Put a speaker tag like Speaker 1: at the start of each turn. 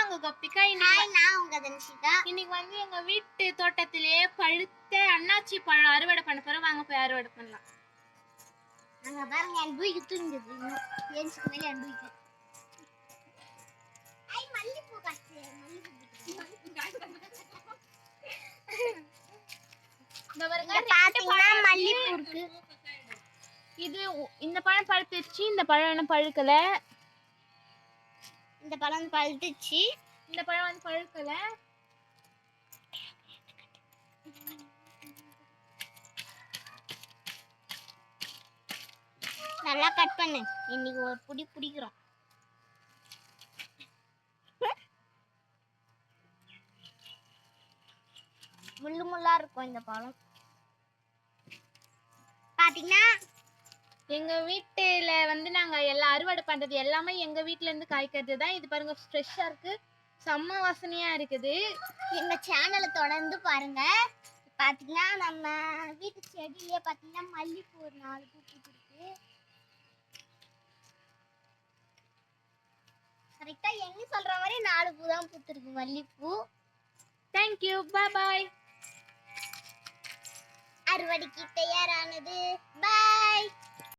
Speaker 1: உங்க கோபிகா.
Speaker 2: நான் உங்க தன்ஷிகா.
Speaker 1: இன்னைக்கு வந்து எங்க வீட்டு தோட்டத்திலேயே பழுத்த அன்னாச்சி பழம் அறுவடை பண்ண போறோம். வாங்க போய் அறுவடை பண்ணலாம்.
Speaker 2: அங்க பாருங்க என் பூய்க்கு தூங்குது. இன்னும் ஏஞ்சுக்கு மேல என் பூய்க்கு. ஐ மல்லிப்பூ காசு. மல்லிப்பூ பாத்தீங்கன்னா மல்லிப்பூ இருக்கு.
Speaker 1: இது இந்த பழம் பழுத்துச்சு. இந்த பழம் என்ன பழுக்கல.
Speaker 2: இந்த பழம் பழுத்துச்சு.
Speaker 1: இந்த பழம் வந்து பழுக்கல.
Speaker 2: நல்லா கட் பண்ணு. இன்னைக்கு ஒரு புடி பிடிக்கிறோம். முள்ளு முள்ளா இருக்கும் இந்த பழம். பாத்தீங்கன்னா
Speaker 1: எங்க வீட்டுல வந்து நாங்க எல்லாம் அறுவடை பண்றது எல்லாமே எங்க வீட்ல இருந்து காய்க்கிறது தான். இது பாருங்க ஃப்ரெஷ்ஷா இருக்கு. செம்ம வாசனையா இருக்குது.
Speaker 2: எங்க சேனலை தொடர்ந்து பாருங்க. பாத்தீங்கன்னா நம்ம வீட்டு செடியிலே பாத்தீங்கன்னா மல்லிப்பூ 4 பூ பூத்துருக்கு. கரெக்டா எங்க சொல்ற மாதிரி 4 பூ தான் பூத்துருக்கு மல்லிப்பூ.
Speaker 1: தேங்க்யூ. பாய் பாய்.
Speaker 2: அறுவடைக்கு தயாரானது. பாய்.